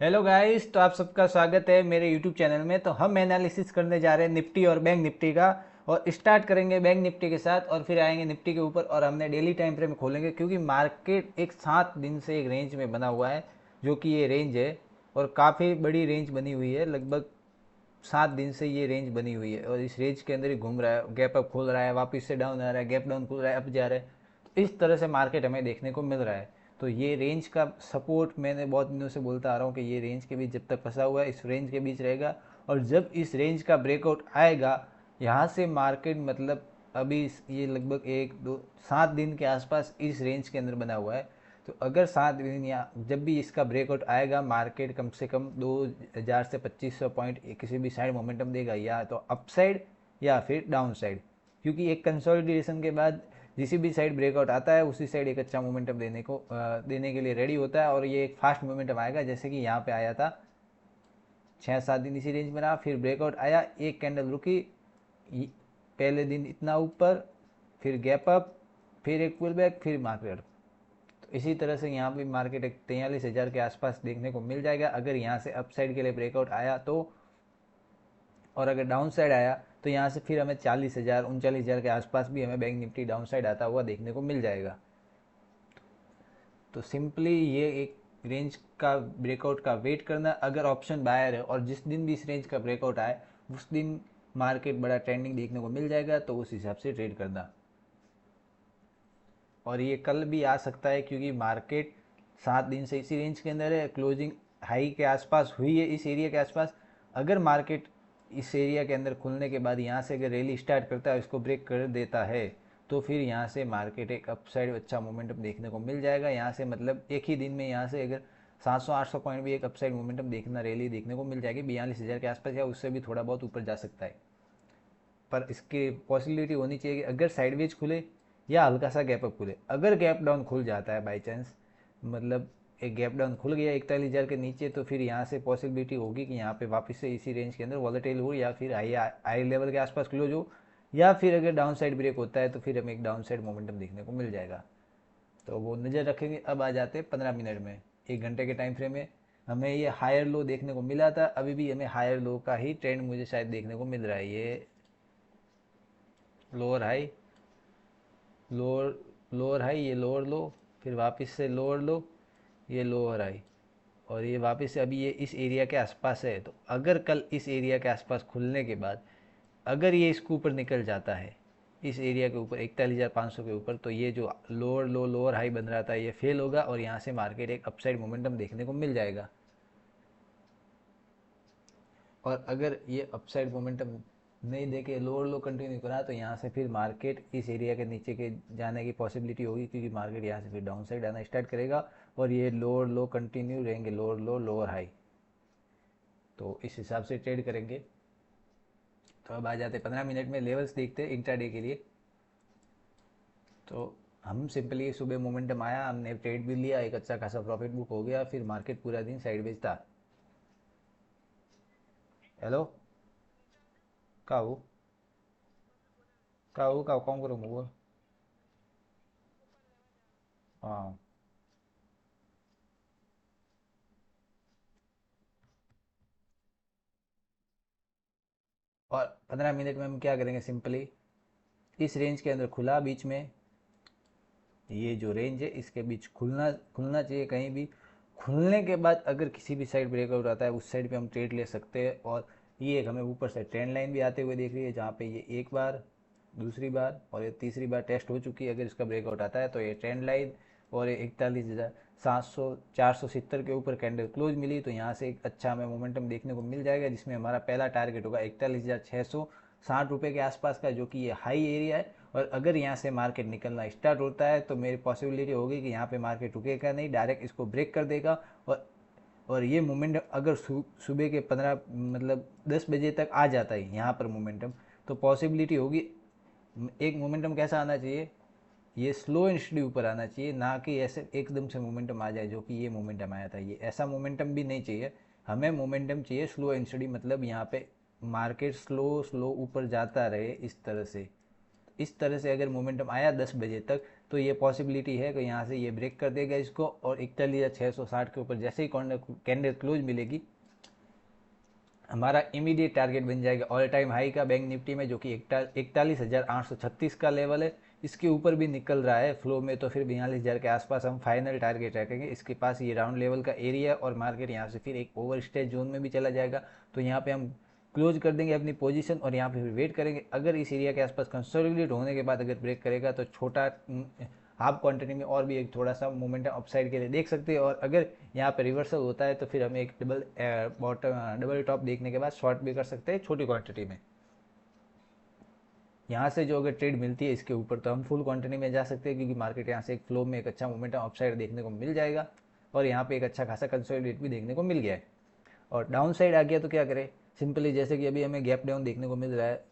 Hello guys, तो आप सबका स्वागत है मेरे यूट्यूब चैनल में। तो हम एनालिसिस करने जा रहे हैं निफ्टी और बैंक निफ्टी का। और स्टार्ट करेंगे बैंक निफ्टी के साथ और फिर आएंगे निफ्टी के ऊपर और हमने डेली टाइम फ्रेम खोलेंगे, क्योंकि मार्केट एक 7 दिन से एक रेंज में बना हुआ है, जो कि ये रेंज है और काफ़ी बड़ी रेंज बनी हुई है। लगभग 7 दिन से ये रेंज बनी हुई है और इस रेंज के अंदर ही घूम रहा है। गैप अप खोल रहा है, वापस से डाउन आ रहा है, गैप डाउन खोल रहा है, अप जा रहा है। तो इस तरह से मार्केट हमें देखने को मिल रहा है। तो ये रेंज का सपोर्ट मैंने बहुत दिनों से बोलता आ रहा हूँ कि ये रेंज के बीच जब तक फंसा हुआ है, इस रेंज के बीच रहेगा। और जब इस रेंज का ब्रेकआउट आएगा, यहाँ से मार्केट मतलब अभी ये लगभग 1 2 7 दिन के आसपास इस रेंज के अंदर बना हुआ है। तो अगर 7 दिन या जब भी इसका ब्रेकआउट आएगा, मार्केट कम से कम 2000 से 2500 पॉइंट किसी भी साइड मोमेंटम देगा, या तो अपसाइड या फिर डाउन साइड। क्योंकि एक कंसोलिडेशन के बाद जिसी भी साइड ब्रेकआउट आता है उसी साइड एक अच्छा मोमेंटम देने के लिए रेडी होता है। और ये एक फास्ट मोमेंटम आएगा, जैसे कि यहाँ पे आया था। 6 7 दिन इसी रेंज में रहा, फिर ब्रेकआउट आया, एक कैंडल रुकी, पहले दिन इतना ऊपर, फिर गैप अप, फिर एक पुल बैक, फिर मार्केट। तो इसी तरह से यहाँ भी मार्केट एक 43,000 के आसपास देखने को मिल जाएगा अगर यहाँ से अपसाइड के लिए ब्रेकआउट आया तो। और अगर डाउन साइड आया तो यहाँ से फिर हमें 40,000 39,000 के आसपास भी हमें बैंक निफ्टी डाउन साइड आता हुआ देखने को मिल जाएगा। तो सिंपली ये एक रेंज का ब्रेकआउट का वेट करना। अगर ऑप्शन बायर है और जिस दिन भी इस रेंज का ब्रेकआउट आए उस दिन मार्केट बड़ा ट्रेंडिंग देखने को मिल जाएगा, तो उस हिसाब से ट्रेड करना। और ये कल भी आ सकता है, क्योंकि मार्केट 7 दिन से इसी रेंज के अंदर है। क्लोजिंग हाई के आसपास हुई है, इस एरिया के आसपास। अगर मार्केट इस एरिया के अंदर खुलने के बाद यहाँ से अगर रैली स्टार्ट करता है, इसको ब्रेक कर देता है, तो फिर यहाँ से मार्केट एक अपसाइड अच्छा मोमेंटम देखने को मिल जाएगा। यहाँ से मतलब एक ही दिन में यहाँ से अगर 700 800 पॉइंट भी एक अपसाइड मोमेंटम देखना, रैली देखने को मिल जाएगी 42,000 के आसपास, या उससे भी थोड़ा बहुत ऊपर जा सकता है। पर इसकी पॉसिबिलिटी होनी चाहिए कि अगर साइडवेज खुले या हल्का सा गैप अप खुले। अगर गैप डाउन खुल जाता है बाई चांस, मतलब एक गैप डाउन खुल गया 41,000 के नीचे, तो फिर यहाँ से पॉसिबिलिटी होगी कि यहाँ पे वापस से इसी रेंज के अंदर वॉलेटाइल हो, या फिर हाई हाई लेवल के आसपास क्लोज हो। या फिर अगर डाउन साइड ब्रेक होता है तो फिर हमें एक डाउन साइड मोमेंटम देखने को मिल जाएगा। तो वो नज़र रखेंगे। अब आ जाते हैं 15 मिनट में, 1 घंटे के टाइम फ्रेम में। हमें ये हायर लो देखने को मिला था, अभी भी हमें हायर लो का ही ट्रेंड मुझे शायद देखने को मिल रहा है। ये lower high, lower lower high, ये लोअर लो, फिर वापस से लोअर लो, ये लोअर हाई, और ये वापस से अभी ये इस एरिया के आसपास है। तो अगर कल इस एरिया के आसपास खुलने के बाद अगर ये इसके ऊपर निकल जाता है, इस एरिया के ऊपर 41,500 के ऊपर, तो ये जो लोअर लो लोअर हाई बन रहा था ये फेल होगा और यहाँ से मार्केट एक अपसाइड मोमेंटम देखने को मिल जाएगा। और अगर ये अपसाइड मोमेंटम नहीं देके लोअर लो कंटिन्यू करा, तो यहाँ से फिर मार्केट इस एरिया के नीचे के जाने की पॉसिबिलिटी होगी, क्योंकि मार्केट यहाँ से फिर डाउन साइड आना स्टार्ट करेगा। और ये लोअर लो कंटिन्यू रहेंगे, लोअर लो लोअर हाई। तो इस हिसाब से ट्रेड करेंगे। तो अब आ जाते 15 मिनट में, लेवल्स देखते हैं इंट्राडे के लिए। तो हम सिंपली सुबह मोमेंटम आया, हमने ट्रेड भी लिया, एक अच्छा खासा प्रॉफिट बुक हो गया, फिर मार्केट पूरा दिन साइडवेज था। हेलो, काऊ काऊ काऊ कौन करूँ वो। हाँ। और 15 मिनट में हम क्या करेंगे, सिंपली इस रेंज के अंदर खुला बीच में, ये जो रेंज है इसके बीच खुलना खुलना चाहिए कहीं भी। खुलने के बाद अगर किसी भी साइड ब्रेकआउट आता है उस साइड पे हम ट्रेड ले सकते हैं। और ये एक हमें ऊपर से ट्रेंड लाइन भी आते हुए देख रही है, जहाँ पे ये एक बार, दूसरी बार और ये तीसरी बार टेस्ट हो चुकी है। अगर इसका ब्रेकआउट आता है तो ये ट्रेंड लाइन और 41,700 470 के ऊपर कैंडल क्लोज मिली, तो यहाँ से एक अच्छा हमें मोमेंटम देखने को मिल जाएगा, जिसमें हमारा पहला टारगेट होगा 41,660 रुपये के आसपास का, जो कि ये हाई एरिया है। और अगर यहाँ से मार्केट निकलना स्टार्ट होता है तो मेरी पॉसिबिलिटी होगी कि यहाँ पे मार्केट रुकेगा नहीं, डायरेक्ट इसको ब्रेक कर देगा। और ये मोमेंटम अगर सुबह के 15 मतलब 10 बजे तक आ जाता है यहाँ पर मोमेंटम, तो पॉसिबिलिटी होगी। एक मोमेंटम कैसा आना चाहिए, ये स्लो एंड स्टडी ऊपर आना चाहिए, ना कि ऐसे एकदम से मोमेंटम आ जाए जो कि ये मोमेंटम आया था। ये ऐसा मोमेंटम भी नहीं चाहिए, हमें मोमेंटम चाहिए स्लो एंड स्टडी, मतलब यहाँ पे मार्केट स्लो स्लो ऊपर जाता रहे इस तरह से। इस तरह से अगर मोमेंटम आया 10 बजे तक तो ये पॉसिबिलिटी है कि यहाँ से ये ब्रेक कर देगा इसको, और 41,660 के ऊपर जैसे ही कैंडल क्लोज मिलेगी हमारा इमीडिएट टारगेट बन जाएगा ऑल टाइम हाई का बैंक निफ्टी में, जो कि 41,836 का लेवल है। इसके ऊपर भी निकल रहा है फ्लो में, तो फिर 42,000 के आसपास हम फाइनल टारगेट रखेंगे। इसके पास ये राउंड लेवल का एरिया और मार्केट यहाँ से फिर एक ओवर स्टेज जोन में भी चला जाएगा। तो यहाँ पे हम क्लोज कर देंगे अपनी पोजीशन और यहाँ पे फिर वेट करेंगे। अगर इस एरिया के आसपास कंसोलिडेट होने के बाद अगर ब्रेक करेगा तो छोटा हाफ क्वांटिटी में और भी एक थोड़ा सा मोमेंटम अपसाइड के लिए देख सकते हैं। और अगर यहाँ पे रिवर्सल होता है तो फिर हमें एक डबल टॉप देखने के बाद शॉर्ट भी कर सकते हैं छोटी क्वांटिटी में। यहाँ से जो अगर ट्रेड मिलती है इसके ऊपर तो हम फुल क्वांटिटी में जा सकते हैं, क्योंकि मार्केट यहाँ से एक फ्लो में एक अच्छा मोमेंटम अपसाइड देखने को मिल जाएगा और यहाँ पे एक अच्छा खासा कंसोलिडेट भी देखने को मिल गया है। और डाउन साइड आ गया तो क्या करें, सिंपली जैसे कि अभी हमें गैप डाउन देखने को मिल रहा है,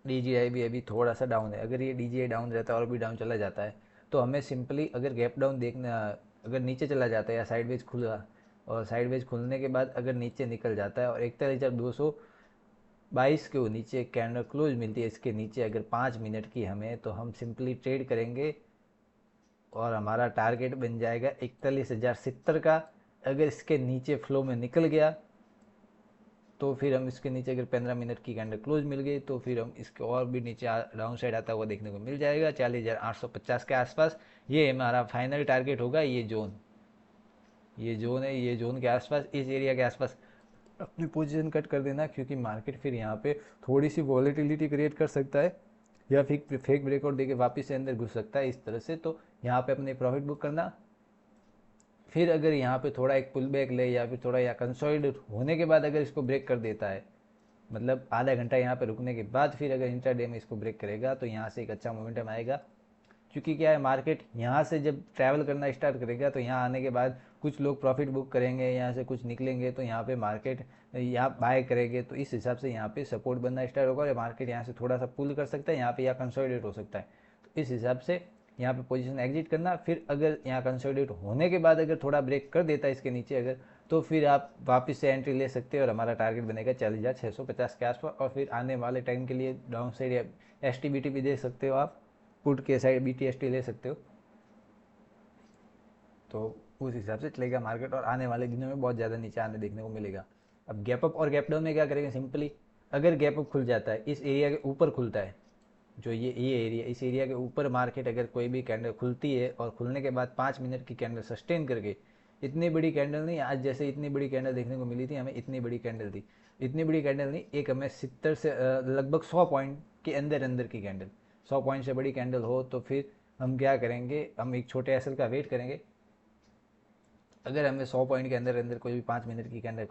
DJI भी अभी थोड़ा सा डाउन है। अगर ये DJI डाउन रहता है और भी डाउन चला जाता है तो हमें सिंपली अगर गैप डाउन देखना, अगर नीचे चला जाता है या साइडवेज खुला और साइडवेज खुलने के बाद अगर नीचे निकल जाता है और 41,222 के नीचे कैंडल क्लोज मिलती है, इसके नीचे अगर 5 मिनट की हमें, तो हम सिंपली ट्रेड करेंगे और हमारा टारगेट बन जाएगा 41,070 का। अगर इसके नीचे फ्लो में निकल गया तो फिर हम इसके नीचे अगर 15 मिनट की कैंडल क्लोज मिल गई तो फिर हम इसके और भी नीचे डाउन साइड आता हुआ देखने को मिल जाएगा 40,850 के आसपास। ये हमारा फाइनल टारगेट होगा। ये जोन है, ये जोन के आसपास, इस एरिया के आसपास अपनी पोजीशन कट कर देना, क्योंकि मार्केट फिर यहाँ पे थोड़ी सी वॉलेटिलिटी क्रिएट कर सकता है या फिर फेक ब्रेकआउट देके वापस से अंदर घुस सकता है इस तरह से। तो यहाँ पे अपने प्रॉफिट बुक करना। फिर अगर यहाँ पे थोड़ा एक पुल बैक ले या फिर थोड़ा या कंसोलिडेट होने के बाद अगर इसको ब्रेक कर देता है, मतलब आधा घंटा यहाँ पे रुकने के बाद फिर अगर इंट्राडे में इसको ब्रेक करेगा तो यहाँ से एक अच्छा मोमेंटम आएगा। क्योंकि क्या है, मार्केट यहाँ से जब ट्रैवल करना स्टार्ट करेगा तो यहाँ आने के बाद कुछ लोग प्रॉफिट बुक करेंगे, यहाँ से कुछ निकलेंगे तो यहाँ पे मार्केट यहाँ बाय करेंगे, तो इस हिसाब से यहाँ पे सपोर्ट बनना स्टार्ट होगा और मार्केट यहाँ से थोड़ा सा पुल कर सकता है यहाँ पे या कंसोलिडेट हो सकता है। तो इस हिसाब से यहाँ पे पोजीशन एग्जिट करना। फिर अगर यहाँ कंसोलिडेट होने के बाद अगर थोड़ा ब्रेक कर देता है इसके नीचे अगर, तो फिर आप वापस से एंट्री ले सकते हैं और हमारा टारगेट बनेगा 40,650 के आसपास। और फिर आने वाले टाइम के लिए डाउन साइड या STBT भी दे सकते हो, आप पुट के साइड BTST ले सकते हो। तो उस हिसाब से चलेगा मार्केट और आने वाले दिनों में बहुत ज़्यादा नीचे आने देखने को मिलेगा। अब गैप अप और गैप डाउन में क्या करेंगे, सिंपली अगर गैप अप खुल जाता है, इस एरिया के ऊपर खुलता है, जो ये एरिया, इस एरिया के ऊपर मार्केट अगर कोई भी कैंडल खुलती है और खुलने के बाद 5 मिनट की कैंडल सस्टेन करके, इतनी बड़ी कैंडल नहीं, आज जैसे इतनी बड़ी कैंडल देखने को मिली थी हमें, इतनी बड़ी कैंडल थी, इतनी बड़ी कैंडल नहीं, एक हमें 70 से लगभग 100 पॉइंट के अंदर अंदर की कैंडल, 100 पॉइंट से बड़ी कैंडल हो तो फिर हम क्या करेंगे, हम एक छोटे एसएल का वेट करेंगे। अगर हमें 100 पॉइंट के अंदर अंदर कोई भी 5 मिनट की कैंडल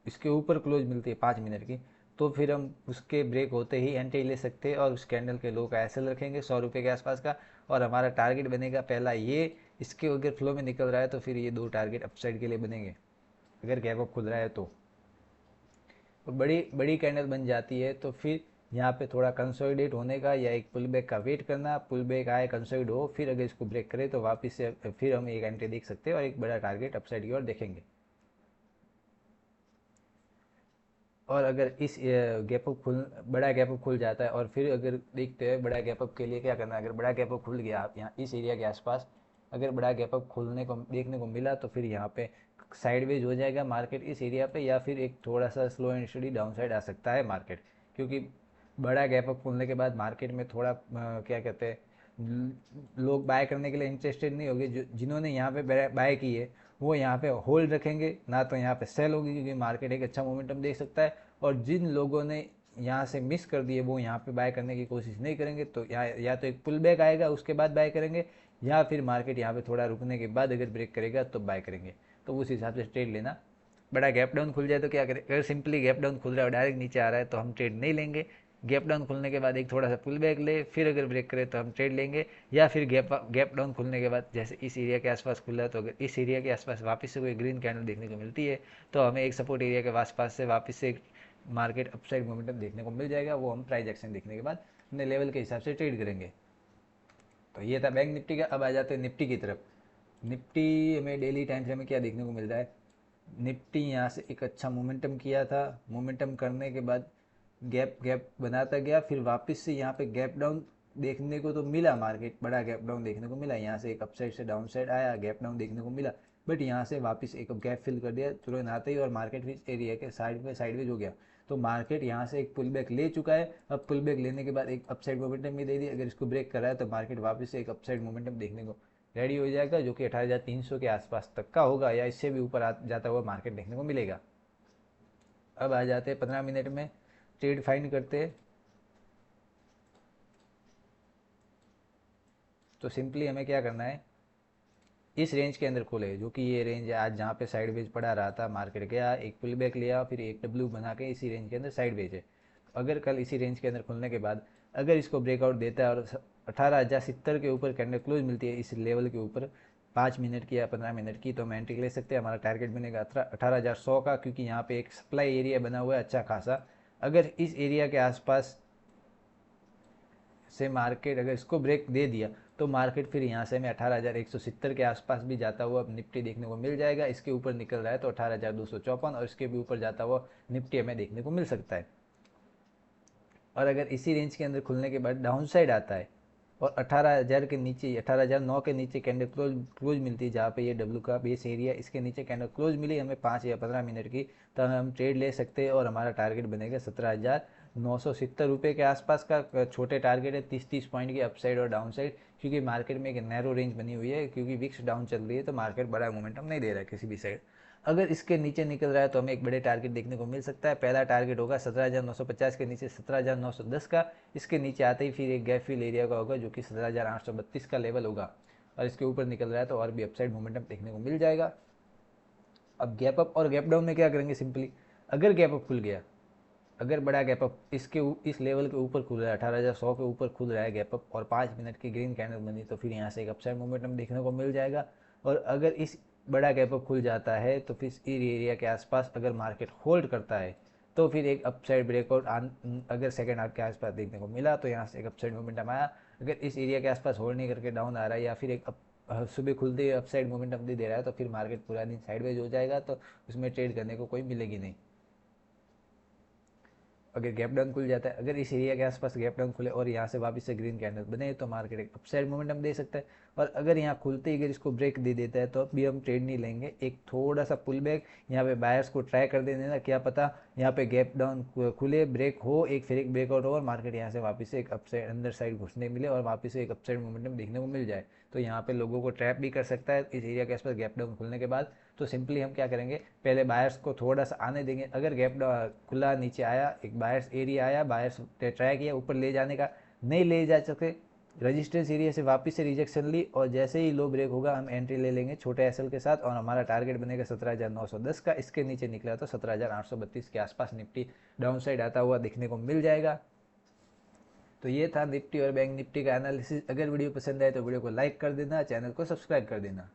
इसके ऊपर क्लोज मिलती है 5 मिनट की, तो फिर हम उसके ब्रेक होते ही एंट्री ले सकते हैं और उस कैंडल के लो का एसएल रखेंगे 100 रुपये के आसपास का, और हमारा टारगेट बनेगा पहला ये। इसके अगर फ्लो में निकल रहा है तो फिर ये 2 टारगेट अपसाइड के लिए बनेंगे अगर गैप अप खुल रहा है तो। और बड़ी बड़ी कैंडल बन जाती है तो फिर यहाँ पे थोड़ा कंसोलिडेट होने का या एक पुल बैक का वेट करना, पुल बैक आए कंसोलिडेट हो, फिर अगर इसको ब्रेक करे तो वापस से फिर हम एक एंट्री देख सकते हैं और एक बड़ा टारगेट अपसाइड की ओर देखेंगे। और अगर इस गैप अप खुल बड़ा गैप अप खुल जाता है और फिर अगर देखते हैं बड़ा गैप अप के लिए क्या करना है, अगर बड़ा गैप अप खुल गया आप यहाँ इस एरिया के आसपास, अगर बड़ा गैप अप खुलने को देखने को मिला तो फिर यहाँ पे साइडवेज हो जाएगा मार्केट इस एरिया पे, या फिर एक थोड़ा सा slow and steady down side आ सकता है मार्केट। क्योंकि बड़ा गैप अप खुलने के बाद मार्केट में थोड़ा क्या कहते हैं, लोग बाय करने के लिए इंटरेस्टेड नहीं होंगे, जो जिन्होंने यहाँ पे बाय की है वो यहाँ पे होल्ड रखेंगे, ना तो यहाँ पे सेल होगी, क्योंकि मार्केट एक अच्छा मोमेंटम दे सकता है। और जिन लोगों ने यहाँ से मिस कर दिए वो यहाँ पे बाय करने की कोशिश नहीं करेंगे, तो या तो एक पुल बैक आएगा उसके बाद बाय करेंगे, या फिर मार्केट यहाँ पे थोड़ा रुकने के बाद अगर ब्रेक करेगा तो बाय करेंगे। तो उस हिसाब से ट्रेड लेना। बड़ा गैप डाउन खुल जाए तो क्या करें, अगर सिंपली गैप डाउन खुल रहा है और डायरेक्ट नीचे आ रहा है तो हम ट्रेड नहीं लेंगे। गैप डाउन खुलने के बाद एक थोड़ा सा पुल बैक ले, फिर अगर ब्रेक करे तो हम ट्रेड लेंगे। या फिर गैप डाउन खुलने के बाद जैसे इस एरिया के आसपास खुला, तो अगर इस एरिया के आसपास वापस से कोई ग्रीन कैंडल देखने को मिलती है तो हमें एक सपोर्ट एरिया के आसपास से वापस से मार्केट अपसाइड मोमेंटम देखने को मिल जाएगा, वो हम प्राइस एक्शन देखने के बाद अपने लेवल के हिसाब से ट्रेड करेंगे। तो ये था बैंक निफ्टी का। अब आ जाते हैं निफ्टी की तरफ। निफ्टी हमें डेली टाइम से हमें क्या देखने को मिल रहा है, निफ्टी यहाँ से एक अच्छा मोमेंटम किया था, मोमेंटम करने के बाद गैप गैप बनाता गया, फिर वापस से यहाँ पे गैप डाउन देखने को तो मिला, मार्केट बड़ा गैप डाउन देखने को मिला, यहाँ से एक अपसाइड से डाउन साइड आया, गैप डाउन देखने को मिला, बट यहाँ से वापस एक गैप फिल कर दिया तुरंत आते ही और मार्केट फिर एरिया के साइडवेज हो गया। तो मार्केट यहाँ से एक पुल बैक ले चुका है। अब पुल बैक लेने के बाद एक अपसाइड मोमेंटम भी दे दी, अगर इसको ब्रेक करा है तो मार्केट वापस से एक अपसाइड मोमेंटम देखने को रेडी हो जाएगा, जो कि 18,300 के आसपास तक का होगा या इससे भी ऊपर जाता हुआ मार्केट देखने को मिलेगा। अब आ जाते हैं 15 मिनट में, ट्रेड फाइंड करते हैं। तो सिंपली हमें क्या करना है, इस रेंज के अंदर खोले, जो कि ये रेंज है आज जहाँ पे साइडवेज पड़ा रहा था, मार्केट गया एक पुल बैक लिया, फिर एक डब्ल्यू बना के इसी रेंज के अंदर साइडवेज है। अगर कल इसी रेंज के अंदर खुलने के बाद अगर इसको ब्रेकआउट देता है और 18,070 के ऊपर कैंडल क्लोज मिलती है इस लेवल के ऊपर 5 मिनट की या 15 मिनट की, तो हम एंट्री ले सकते हैं। हमारा टारगेट बनेगा 18,100 का, क्योंकि यहाँ पे एक सप्लाई एरिया बना हुआ है अच्छा खासा। अगर इस एरिया के आसपास से मार्केट अगर इसको ब्रेक दे दिया तो मार्केट फिर यहाँ से हमें 18,170 के आसपास भी जाता हुआ निफ्टी देखने को मिल जाएगा। इसके ऊपर निकल रहा है तो 18,254 और इसके भी ऊपर जाता हुआ निफ्टी हमें देखने को मिल सकता है। और अगर इसी रेंज के अंदर खुलने के बाद डाउन साइड आता है और 18,000 के नीचे 18,009 के नीचे कैंडल क्लोज मिलती है, जहाँ पे ये डब्ल्यू का बेस एरिया, इसके नीचे कैंडल क्लोज मिली हमें 5 या 15 मिनट की, तो हम ट्रेड ले सकते हैं और हमारा टारगेट बनेगा 17,970 रुपये के आसपास का। छोटे टारगेट है, 30-30 पॉइंट की अपसाइड और डाउन साइड, क्योंकि मार्केट में एक नैरो रेंज बनी हुई है, क्योंकि विक्स डाउन चल रही है तो मार्केट बड़ा मोमेंटम नहीं दे रहा है किसी भी साइड। अगर इसके नीचे निकल रहा है तो हमें एक बड़े टारगेट देखने को मिल सकता है। पहला टारगेट होगा 17,950 के नीचे 17,910 का, इसके नीचे आते ही फिर एक गैप फिल एरिया का होगा जो कि 17,832 का लेवल होगा, और इसके ऊपर निकल रहा है तो और भी अपसाइड मोमेंटम देखने को मिल जाएगा। अब गैप अप और गैप डाउन में क्या करेंगे, सिंपली अगर गैप अप खुल गया, अगर बड़ा गैप अप इस लेवल के ऊपर खुल रहा है, 18,100 के ऊपर खुल रहा है गैप अप और 5 मिनट की ग्रीन कैंडल बनी, तो फिर यहाँ से एक अपसाइड मोमेंटम देखने को मिल जाएगा। और अगर इस बड़ा गैप अप खुल जाता है तो फिर इस एरिया के आसपास अगर मार्केट होल्ड करता है तो फिर एक अपसाइड ब्रेकआउट अगर सेकेंड हाफ के आसपास देखने को मिला तो यहाँ से एक अपसाइड मोमेंटम आया। अगर इस एरिया के आसपास होल्ड नहीं करके डाउन आ रहा है या फिर एक सुबह खुलते ही अपसाइड मोमेंटम दे रहा है तो फिर मार्केट पूरा दिन साइडवेज हो जाएगा, तो उसमें ट्रेड करने को कोई मिलेगी नहीं। अगर गैप डाउन खुल जाता है, अगर इस एरिया के आसपास गैप डाउन खुले और यहाँ से वापस से ग्रीन कैंडल बने तो मार्केट एक अपसाइड मोमेंटम दे सकता है। और अगर यहाँ खुलते ही अगर इसको ब्रेक दे देता है तो भी हम ट्रेड नहीं लेंगे, एक थोड़ा सा पुल बैक यहाँ पे बायर्स को ट्राई कर देने ना, क्या पता यहाँ पे गैप डाउन खुले, ब्रेक हो एक, फिर एक ब्रेकआउट हो और मार्केट यहाँ से वापस से एक अपसाइड अंदर साइड घुसने मिले और वापस से एक अपसाइड मोमेंटम देखने को मिल जाए, तो यहाँ पे लोगों को ट्रैप भी कर सकता है इस एरिया के आसपास गैप डाउन खुलने के बाद। तो सिंपली हम क्या करेंगे, पहले बायर्स को थोड़ा सा आने देंगे, अगर गैप खुला नीचे आया, एक बायर्स एरिया आया, बायर्स ट्राई किया ऊपर ले जाने का, नहीं ले जा सके, रजिस्टेंस एरिया से वापस से रिजेक्शन ली और जैसे ही लो ब्रेक होगा हम एंट्री ले लेंगे छोटे एसएल के साथ और हमारा टारगेट बनेगा 17,910 का। इसके नीचे निकला तो 17,832 के आसपास निफ्टी डाउन साइड आता हुआ दिखने को मिल जाएगा। तो ये था निफ्टी और बैंक निफ्टी का एनालिसिस। अगर वीडियो पसंद आए तो वीडियो को लाइक कर देना, चैनल को सब्सक्राइब कर देना।